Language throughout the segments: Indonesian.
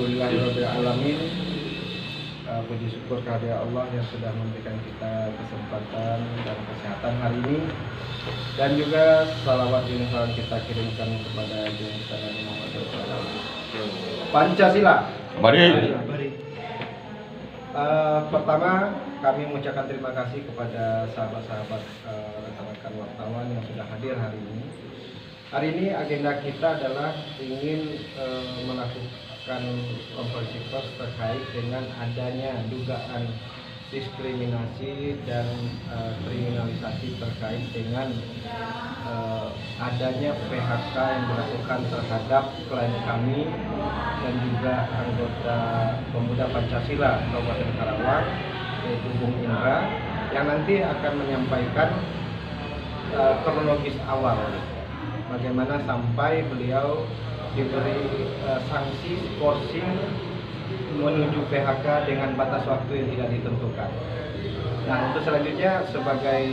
Alhamdulillahirabbil alamin. Puji syukur kehadirat Allah yang sudah memberikan kita kesempatan dan kesehatan hari ini, dan juga salawat dan salam kita kirimkan kepada junjungan Nabi Muhammad SAW. Pancasila. Mari. Pertama kami mengucapkan terima kasih kepada sahabat-sahabat rekan-rekan wartawan yang sudah hadir hari ini. Hari ini agenda kita adalah ingin melakukan konferensi pers terkait dengan adanya dugaan diskriminasi dan kriminalisasi terkait dengan adanya PHK yang dilakukan terhadap klien kami dan juga anggota Pemuda Pancasila Kabupaten Karawang, yaitu Bung Indra, yang nanti akan menyampaikan kronologis awal bagaimana sampai beliau diberi sanksi skorsing menuju PHK dengan batas waktu yang tidak ditentukan. Nah, untuk selanjutnya sebagai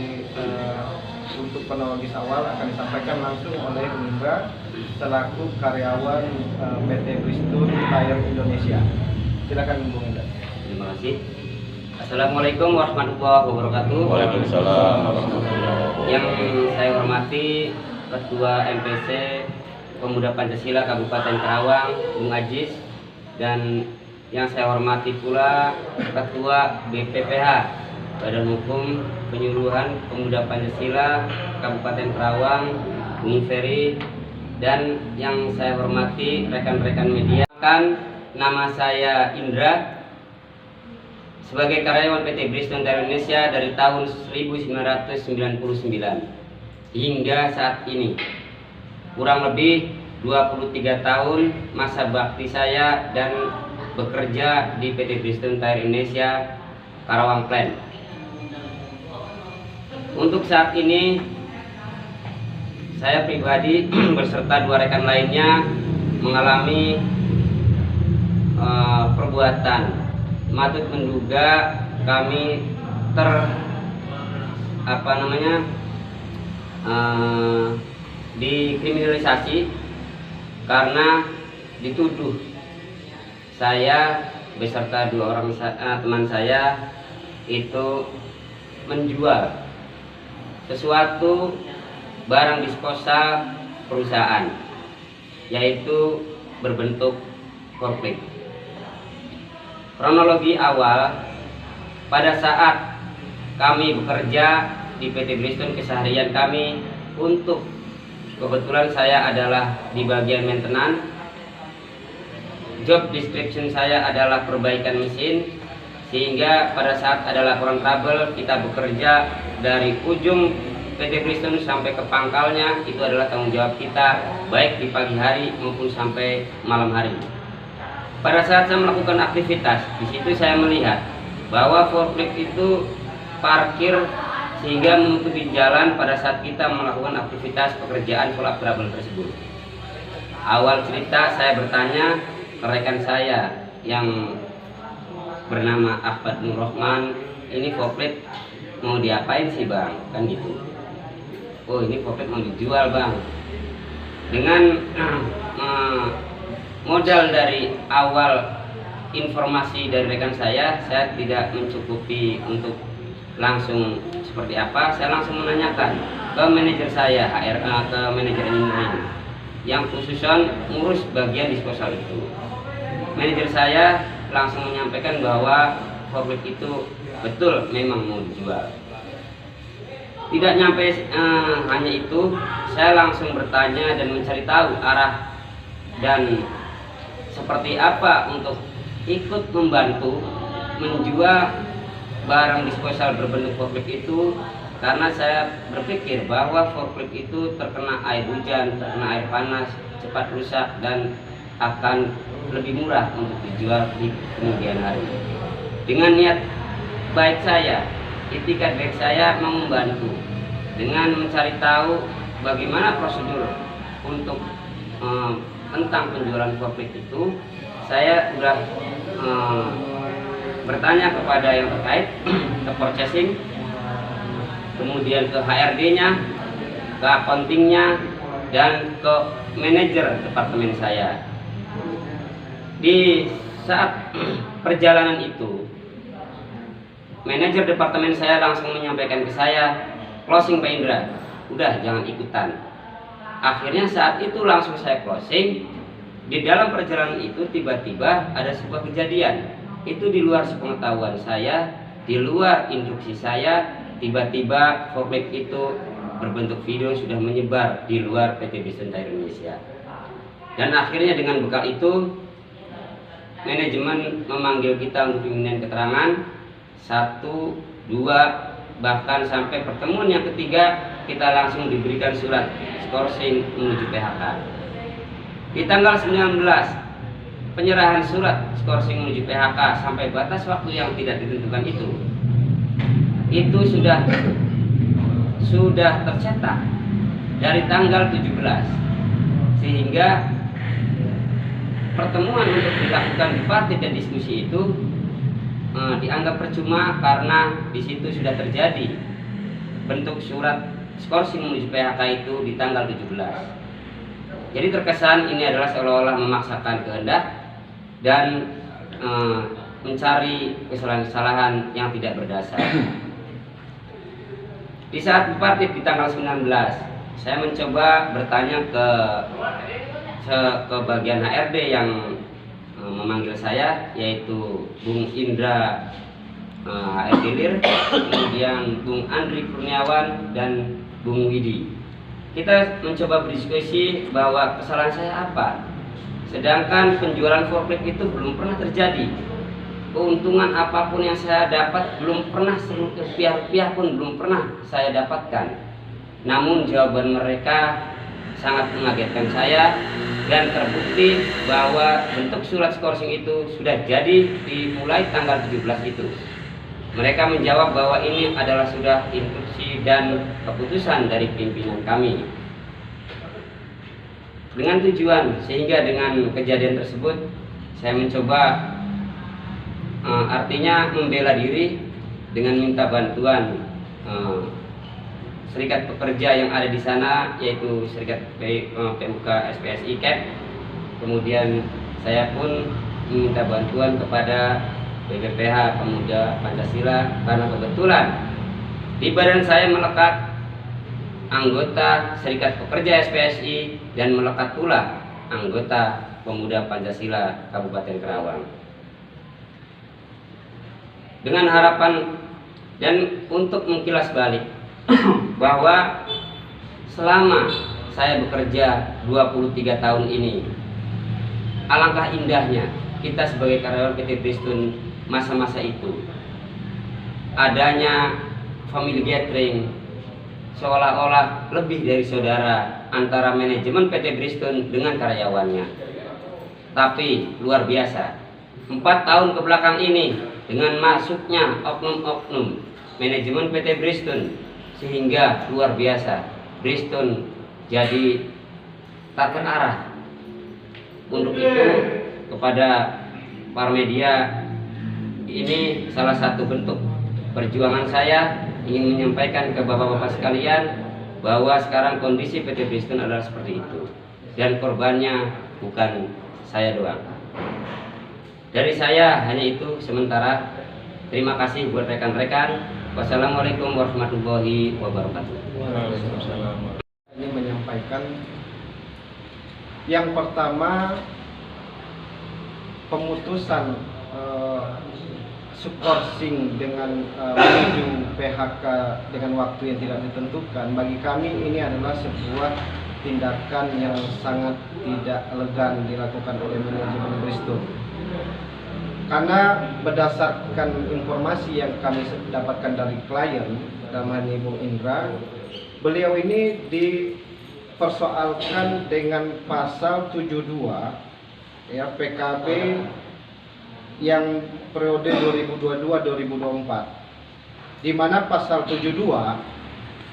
untuk kronologis awal akan disampaikan langsung oleh Indra selaku karyawan PT Bristol Tire Indonesia. Silakan Bung Indra. Terima kasih. Assalamualaikum warahmatullahi wabarakatuh. Waalaikumsalam warahmatullahi wabarakatuh. Yang saya hormati Ketua MPC Pemuda Pancasila Kabupaten Karawang, Bung Ajis, dan yang saya hormati pula Ketua BPPH Badan Hukum Penyuluhan Pemuda Pancasila Kabupaten Karawang, Bung Ferry, dan yang saya hormati rekan-rekan media. Nama saya Indra, sebagai karyawan PT Bristol Tire Indonesia dari tahun 1999 hingga saat ini. Kurang lebih 23 tahun masa bakti saya dan bekerja di PT Bristol Tire Indonesia Karawang Plant. Untuk saat ini saya pribadi beserta dua rekan lainnya mengalami perbuatan matut menduga kami dikriminalisasi karena dituduh saya beserta dua orang teman saya itu menjual sesuatu barang disposal perusahaan, yaitu berbentuk forklift. Kronologi awal, pada saat kami bekerja di PT Bristol, keseharian kami untuk kebetulan saya adalah di bagian maintenance. Job description saya adalah perbaikan mesin, sehingga pada saat ada laporan trouble kita bekerja dari ujung PT Bristol sampai ke pangkalnya, itu adalah tanggung jawab kita baik di pagi hari maupun sampai malam hari. Pada saat saya melakukan aktivitas di situ, saya melihat bahwa forklift itu parkir sehingga menutupi jalan pada saat kita melakukan aktivitas pekerjaan follow up trouble tersebut. Awal cerita saya bertanya ke rekan saya yang bernama Ahmad Nur Rahman, ini forklift mau diapain sih bang? Kan gitu. Oh, ini forklift mau dijual bang. Dengan modal dari awal informasi dari rekan saya tidak mencukupi untuk langsung seperti apa. Saya langsung menanyakan ke manajer saya, ke manajer engineering yang khususan ngurus bagian disposal itu. Manajer saya langsung menyampaikan bahwa forklift itu betul memang mau dijual. Tidak nyampe hanya itu, saya langsung bertanya dan mencari tahu arah dan seperti apa untuk ikut membantu menjual barang disposal berbentuk forklift itu, karena saya berpikir bahwa forklift itu terkena air hujan, terkena air panas, cepat rusak dan akan lebih murah untuk dijual di kemudian hari. Dengan niat baik saya, itikat baik saya mau membantu dengan mencari tahu bagaimana prosedur untuk tentang penjualan forklift itu. Saya sudah bertanya kepada yang terkait, ke purchasing, kemudian ke HRD-nya, ke accounting-nya, dan ke manajer departemen saya. Di saat perjalanan itu, manajer departemen saya langsung menyampaikan ke saya, closing Pak Indra, udah jangan ikutan. Akhirnya saat itu langsung saya closing. Di dalam perjalanan itu tiba-tiba ada sebuah kejadian, itu di luar sepengetahuan saya, di luar instruksi saya. Tiba-tiba forklift itu berbentuk video sudah menyebar di luar PT Bridgestone Tire Indonesia. Dan akhirnya dengan bekal itu manajemen memanggil kita untuk dimintain keterangan 1, 2, bahkan sampai pertemuan yang ketiga kita langsung diberikan surat skorsing menuju PHK. Di tanggal 19 penyerahan surat skorsing menuju PHK sampai batas waktu yang tidak ditentukan itu sudah tercetak dari tanggal 17, sehingga pertemuan untuk dilakukan bipartit dan diskusi itu dianggap percuma karena di situ sudah terjadi bentuk surat skorsing menuju PHK itu di tanggal 17. Jadi terkesan ini adalah seolah-olah memaksakan kehendak dan mencari kesalahan-kesalahan yang tidak berdasar. Di saat bipartit di tanggal 19, saya mencoba bertanya ke bagian HRD yang memanggil saya, yaitu Bung Indra HRD Lir, kemudian Bung Andri Kurniawan dan Bung Widi. Kita mencoba berdiskusi bahwa kesalahan saya apa, sedangkan penjualan forklift itu belum pernah terjadi. Keuntungan apapun yang saya dapat belum pernah, rupiah pun belum pernah saya dapatkan. Namun jawaban mereka sangat mengagetkan saya, dan terbukti bahwa bentuk surat skorsing itu sudah jadi dimulai tanggal 17 itu. Mereka menjawab bahwa ini adalah sudah instruksi dan keputusan dari pimpinan kami. Dengan tujuan, sehingga dengan kejadian tersebut saya mencoba artinya membela diri dengan minta bantuan serikat pekerja yang ada di sana, yaitu serikat PMK SPSI CAP. Kemudian saya pun meminta bantuan kepada BPPH Pemuda Pancasila karena kebetulan di badan saya melekat anggota serikat pekerja SPSI dan melekat pula anggota Pemuda Pancasila Kabupaten Karawang. Dengan harapan dan untuk mengkilas balik bahwa selama saya bekerja 23 tahun ini, alangkah indahnya kita sebagai karyawan PT Bridgestone masa-masa itu. Adanya family gathering, seolah-olah lebih dari saudara antara manajemen PT Bridgestone dengan karyawannya. Tapi luar biasa, 4 tahun ke belakang ini dengan masuknya oknum-oknum manajemen PT Bridgestone, sehingga luar biasa Bridgestone jadi tak terarah. Untuk itu kepada para media, ini salah satu bentuk perjuangan saya ingin menyampaikan ke bapak-bapak sekalian bahwa sekarang kondisi PT Bridgestone adalah seperti itu, dan korbannya bukan saya doang. Dari saya hanya itu sementara. Terima kasih buat rekan-rekan. Wassalamualaikum warahmatullahi wabarakatuh. Ini menyampaikan yang pertama, pemutusan skorsing dengan menuju PHK dengan waktu yang tidak ditentukan, bagi kami ini adalah sebuah tindakan yang sangat tidak elegan dilakukan oleh manajemen Bridgestone. Karena berdasarkan informasi yang kami dapatkan dari klien, namanya Bung Indra, beliau ini dipersoalkan dengan pasal 72 ya PKB yang periode 2022-2024, di mana pasal 72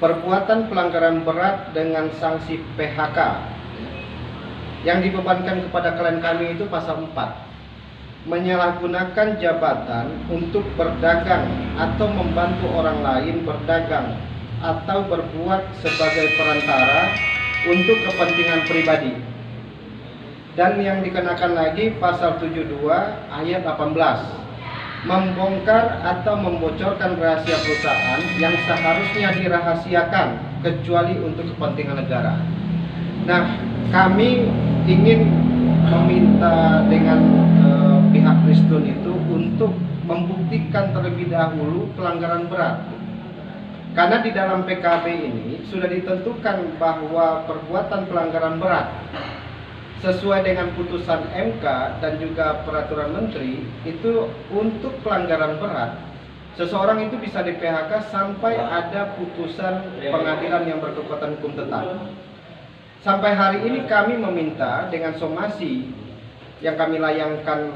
perbuatan pelanggaran berat dengan sanksi PHK yang dibebankan kepada klien kami itu pasal 4, menyalahgunakan jabatan untuk berdagang atau membantu orang lain berdagang atau berbuat sebagai perantara untuk kepentingan pribadi. Dan yang dikenakan lagi pasal 72 ayat 18, membongkar atau membocorkan rahasia perusahaan yang seharusnya dirahasiakan kecuali untuk kepentingan negara. Nah, kami ingin meminta dengan pihak Pristun itu untuk membuktikan terlebih dahulu pelanggaran berat. Karena di dalam PKB ini sudah ditentukan bahwa perbuatan pelanggaran berat sesuai dengan putusan MK dan juga peraturan menteri itu untuk pelanggaran berat seseorang itu bisa di PHK sampai ada putusan pengadilan yang berkekuatan hukum tetap. Sampai hari ini kami meminta dengan somasi yang kami layangkan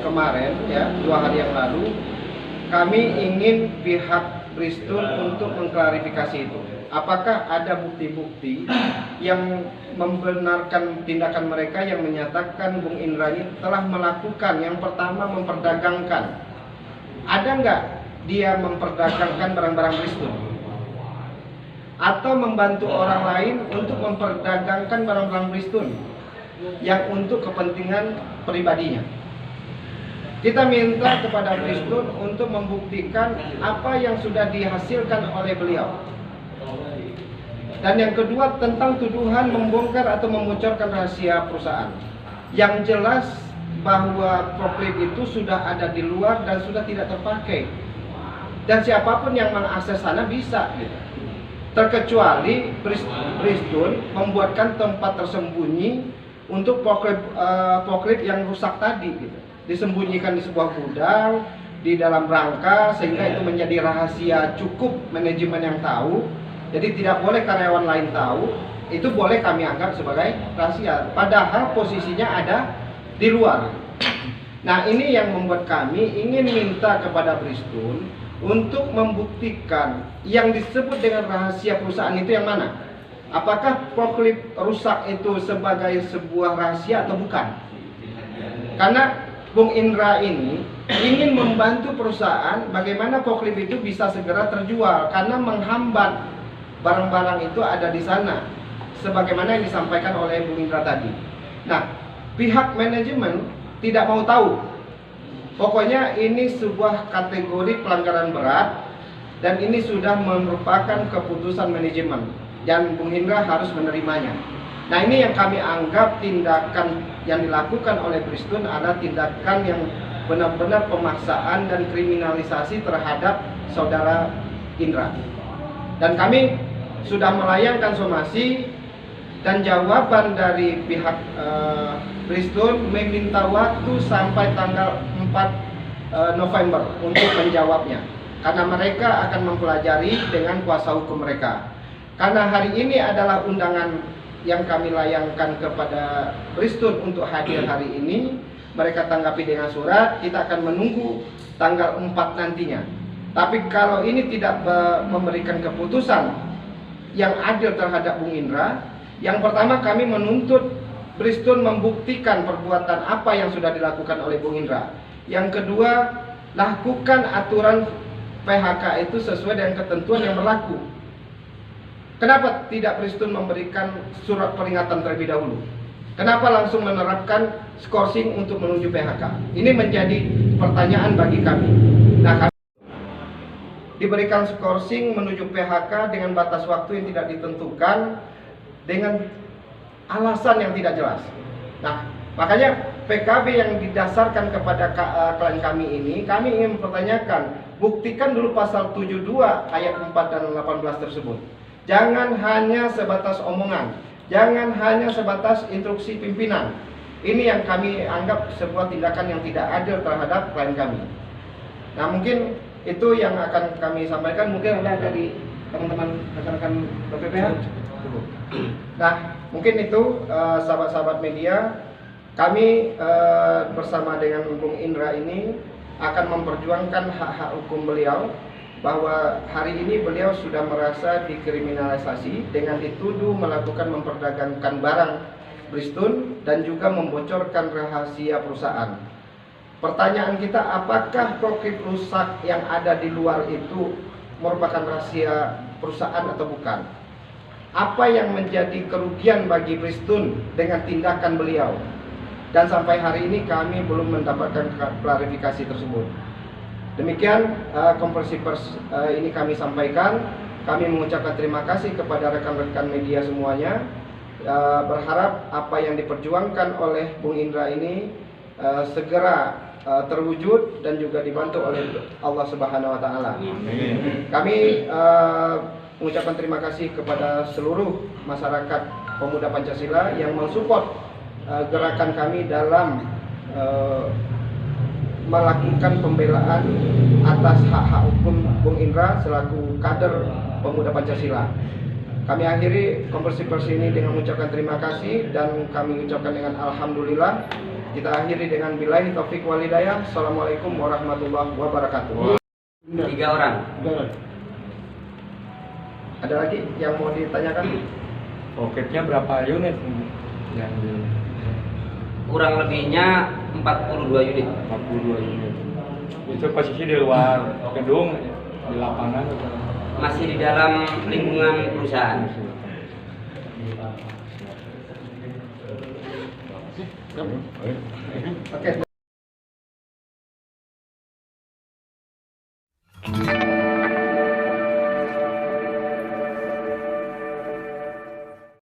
kemarin ya 2 hari yang lalu, kami ingin pihak Pristun untuk mengklarifikasi itu. Apakah ada bukti-bukti yang membenarkan tindakan mereka yang menyatakan Bung Indra ini telah melakukan yang pertama memperdagangkan. Ada nggak dia memperdagangkan barang-barang Pristun? Atau membantu orang lain untuk memperdagangkan barang-barang Pristun yang untuk kepentingan pribadinya? Kita minta kepada Pristun untuk membuktikan apa yang sudah dihasilkan oleh beliau. Dan yang kedua tentang tuduhan membongkar atau membocorkan rahasia perusahaan. Yang jelas bahwa forklift itu sudah ada di luar dan sudah tidak terpakai. Dan siapapun yang mengakses sana bisa gitu. Terkecuali Pristun membuatkan tempat tersembunyi untuk forklift yang rusak tadi gitu. Disembunyikan di sebuah gudang di dalam rangka sehingga itu menjadi rahasia cukup manajemen yang tahu. Jadi tidak boleh karyawan lain tahu. Itu boleh kami anggap sebagai rahasia. Padahal posisinya ada di luar. Nah, ini yang membuat kami ingin minta kepada Pristun untuk membuktikan yang disebut dengan rahasia perusahaan itu yang mana. Apakah forklift rusak itu sebagai sebuah rahasia atau bukan? Karena Bung Indra ini ingin membantu perusahaan bagaimana forklift itu bisa segera terjual karena menghambat barang-barang itu ada di sana sebagaimana yang disampaikan oleh Bung Indra tadi. Nah, pihak manajemen tidak mau tahu. Pokoknya ini sebuah kategori pelanggaran berat dan ini sudah merupakan keputusan manajemen dan Bung Indra harus menerimanya. Nah, ini yang kami anggap tindakan yang dilakukan oleh Pristun adalah tindakan yang benar-benar pemaksaan dan kriminalisasi terhadap saudara Indra. Dan kami sudah melayangkan somasi dan jawaban dari pihak Pristun meminta waktu sampai tanggal 4 November untuk menjawabnya. Karena mereka akan mempelajari dengan kuasa hukum mereka. Karena hari ini adalah undangan yang kami layangkan kepada Pristun untuk hadir hari ini, mereka tanggapi dengan surat, kita akan menunggu tanggal 4 nantinya. Tapi kalau ini tidak memberikan keputusan yang adil terhadap Bung Indra, yang pertama kami menuntut Pristun membuktikan perbuatan apa yang sudah dilakukan oleh Bung Indra. Yang kedua, lakukan aturan PHK itu sesuai dengan ketentuan yang berlaku. Kenapa tidak Pristun memberikan surat peringatan terlebih dahulu? Kenapa langsung menerapkan skorsing untuk menuju PHK? Ini menjadi pertanyaan bagi kami. Nah, kami diberikan skorsing menuju PHK dengan batas waktu yang tidak ditentukan dengan alasan yang tidak jelas. Nah, makanya PKB yang didasarkan kepada klien kami ini, kami ingin mempertanyakan, buktikan dulu pasal 72 ayat 4 dan 18 tersebut. Jangan hanya sebatas omongan, jangan hanya sebatas instruksi pimpinan. Ini yang kami anggap sebuah tindakan yang tidak adil terhadap klien kami. Nah, mungkin itu yang akan kami sampaikan. Mungkin ada dari teman-teman rekan-rekan BPPH. Nah, mungkin itu sahabat-sahabat media, kami bersama dengan Bung Indra ini akan memperjuangkan hak-hak hukum beliau, bahwa hari ini beliau sudah merasa dikriminalisasi dengan dituduh melakukan memperdagangkan barang Pristun dan juga membocorkan rahasia perusahaan. Pertanyaan kita, apakah forklift rusak yang ada di luar itu merupakan rahasia perusahaan atau bukan? apa yang menjadi kerugian bagi Pristun dengan tindakan beliau. Dan sampai hari ini kami belum mendapatkan klarifikasi tersebut. Demikian konversi pers ini kami sampaikan. Kami mengucapkan terima kasih kepada rekan-rekan media semuanya. Berharap apa yang diperjuangkan oleh Bung Indra ini segera terwujud dan juga dibantu oleh Allah Subhanahu wa taala. Kami mengucapkan terima kasih kepada seluruh masyarakat pemuda Pancasila yang mensupport gerakan kami dalam melakukan pembelaan atas hak-hak hukum Bung Indra selaku kader pemuda Pancasila. Kami akhiri konversi pers ini dengan mengucapkan terima kasih dan kami ucapkan dengan alhamdulillah. Kita akhiri dengan billahi taufik wal hidayah. Assalamualaikum warahmatullahi wabarakatuh. 3 orang. Ada lagi yang mau ditanyakan? Roketnya berapa unit yang Kurang lebihnya 42 unit. 42 unit. Itu posisi di luar gedung, di lapangan atau? Masih di dalam lingkungan perusahaan. Oke.